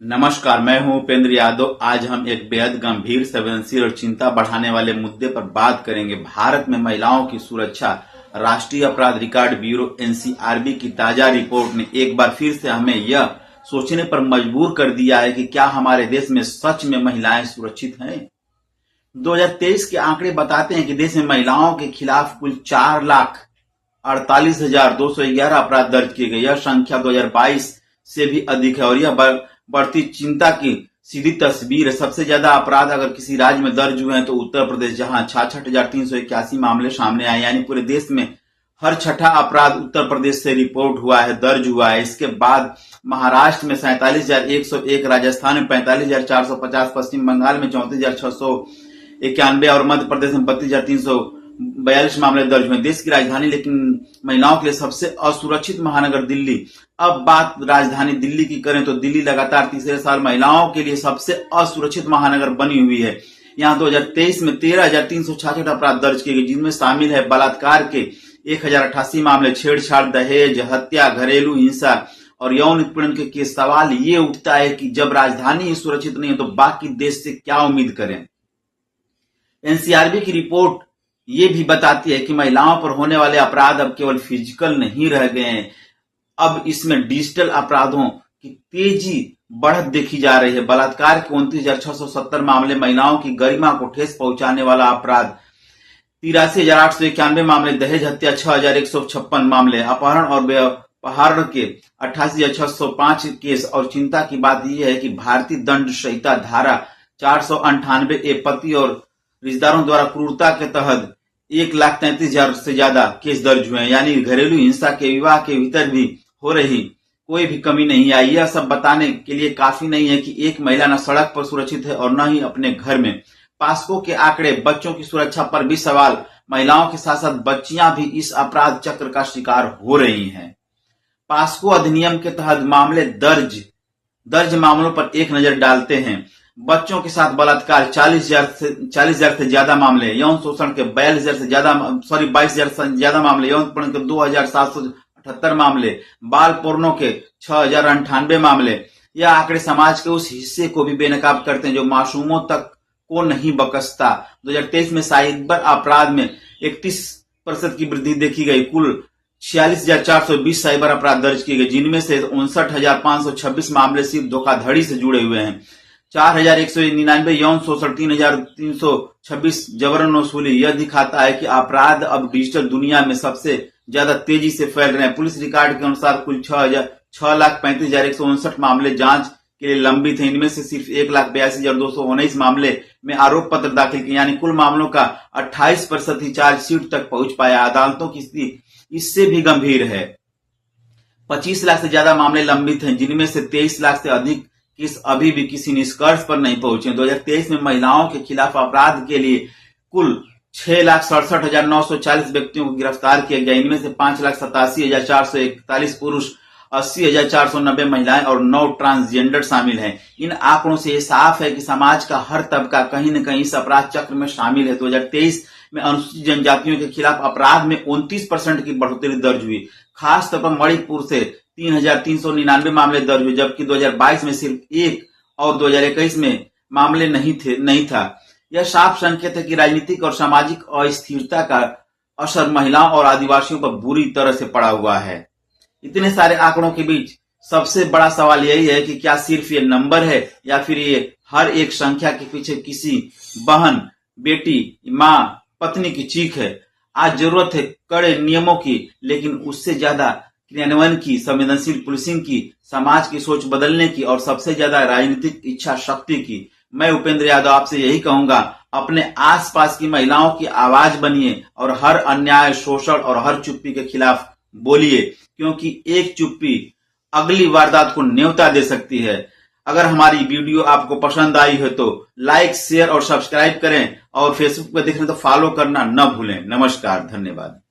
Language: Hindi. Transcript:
नमस्कार, मैं हूं उपेंद्र यादव। आज हम एक बेहद गंभीर, संवेदनशील और चिंता बढ़ाने वाले मुद्दे पर बात करेंगे। भारत में महिलाओं की सुरक्षा। राष्ट्रीय अपराध रिकॉर्ड ब्यूरो एनसीआरबी की ताजा रिपोर्ट ने एक बार फिर से हमें यह सोचने पर मजबूर कर दिया है कि क्या हमारे देश में सच में महिलाएं सुरक्षित हैं। 2023 के आंकड़े बताते हैं कि देश में महिलाओं के खिलाफ कुल 4,48,211 अपराध दर्ज किए गए। यह संख्या 2022 से भी अधिक है और यह बढ़ती चिंता की सीधी तस्वीर है। सबसे ज्यादा अपराध अगर किसी राज्य में दर्ज हुए हैं तो उत्तर प्रदेश, जहां 66,381 मामले सामने आए, यानी पूरे देश में हर छठा अपराध उत्तर प्रदेश से रिपोर्ट हुआ है, दर्ज हुआ है। इसके बाद महाराष्ट्र में 47,101, राजस्थान में 45,450, पश्चिम बंगाल में 34,691 और मध्य प्रदेश में 32,342 मामले दर्ज हुए। देश की राजधानी लेकिन महिलाओं के लिए सबसे असुरक्षित महानगर दिल्ली। अब बात राजधानी दिल्ली की करें तो दिल्ली लगातार तीसरे साल महिलाओं के लिए सबसे असुरक्षित महानगर बनी हुई है। यहाँ 2023 में 13,366 अपराध दर्ज किए गए, जिनमें शामिल है बलात्कार के 1,088 मामले, छेड़छाड़, दहेज, हत्या, घरेलू हिंसा और यौन उत्पीड़न के केस। सवाल ये उठता है कि जब राजधानी ही सुरक्षित नहीं है तो बाकी देश से क्या उम्मीद करें। एनसीआरबी की रिपोर्ट ये भी बताती है कि महिलाओं पर होने वाले अपराध अब केवल फिजिकल नहीं रह गए हैं, अब इसमें डिजिटल अपराधों की तेजी बढ़त देखी जा रही है। बलात्कार के 29,670 मामले, महिलाओं की गरिमा को ठेस पहुंचाने वाला अपराध 83,891 मामले, दहेज हत्या 6,156 मामले, अपहरण और अपहरण के 88,605 केस। और चिंता की बात यह है कि भारतीय दंड संहिता धारा 498 पति और रिश्तेदारों द्वारा क्रूरता के तहत 1,33,000 से ज्यादा केस दर्ज हुए हैं, यानी घरेलू हिंसा के विवाह के भीतर भी हो रही कोई भी कमी नहीं आई। यह सब बताने के लिए काफी नहीं है कि एक महिला न सड़क पर सुरक्षित है और न ही अपने घर में। पास्को के आंकड़े बच्चों की सुरक्षा पर भी सवाल। महिलाओं के साथ साथ बच्चियां भी इस अपराध चक्र का शिकार हो रही हैं। पास्को अधिनियम के तहत मामले दर्ज मामलों पर एक नजर डालते हैं। बच्चों के साथ बलात्कार 40,000 से ज्यादा मामले, यौन शोषण के 22,000 से ज्यादा मामले, यौन उत्पीड़न के 2,778 मामले, बाल पोर्नो के 6,098 मामले। यह आंकड़े समाज के उस हिस्से को भी बेनकाब करते हैं जो मासूमों तक को नहीं बकसता। 2023 में साइबर अपराध में 31% की वृद्धि देखी गई। कुल 46,420 साइबर अपराध दर्ज किए गए, जिनमें से 59,526 मामले सिर्फ धोखाधड़ी से जुड़े हुए हैं। 4,199 यौन शोषण, 3,326 जबरन वसूली। यह दिखाता है कि अपराध अब डिजिटल दुनिया में सबसे ज्यादा तेजी से फैल रहे हैं। पुलिस रिकॉर्ड के अनुसार कुल 6,35,159 मामले जांच के लिए लंबित हैं। इनमें से सिर्फ 1,82,219 मामले में आरोप पत्र दाखिल किए, यानी कुल मामलों का 28% ही चार्जशीट तक पहुंच पाया। अदालतों की स्थिति इससे भी गंभीर है। 25 लाख से ज्यादा मामले लंबित हैं, जिनमें से 23 लाख से अधिक केस अभी भी किसी निष्कर्ष पर नहीं पहुंचे। 2023 में महिलाओं के खिलाफ अपराध के लिए कुल 6,67,940 व्यक्तियों को गिरफ्तार किया गया। इनमें से 5,87,441 पुरुष, 80,490 महिलाएं और 9 ट्रांसजेंडर शामिल हैं। इन आंकड़ों से यह साफ है कि समाज का हर तबका कहीं न कहीं इस अपराध चक्र में शामिल है। 2023 में अनुसूचित जनजातियों के खिलाफ अपराध में 29% की बढ़ोतरी दर्ज हुई। खासतौर पर मणिपुर से 3,399 मामले दर्ज हुए, जबकि 2022 में सिर्फ 1 और 2021 में मामले नहीं था। यह साफ संकेत है कि राजनीतिक और सामाजिक अस्थिरता का असर महिलाओं और आदिवासियों पर बुरी तरह से पड़ा हुआ है। इतने सारे आंकड़ों के बीच सबसे बड़ा सवाल यही है कि क्या सिर्फ ये नंबर है या फिर ये हर एक संख्या के पीछे किसी बहन, बेटी, माँ, पत्नी की चीख है। आज जरूरत है कड़े नियमों की, लेकिन उससे ज्यादा क्रियान्वयन की, संवेदनशील पुलिसिंग की, समाज की सोच बदलने की और सबसे ज्यादा राजनीतिक इच्छा शक्ति की। मैं उपेंद्र यादव आपसे यही कहूंगा, अपने आसपास की महिलाओं की आवाज बनिए और हर अन्याय, शोषण और हर चुप्पी के खिलाफ बोलिए, क्योंकि एक चुप्पी अगली वारदात को न्योता दे सकती है। अगर हमारी वीडियो आपको पसंद आई है तो लाइक, शेयर और सब्सक्राइब करें और फेसबुक पर देख रहे हैं तो फॉलो करना न भूलें। नमस्कार, धन्यवाद।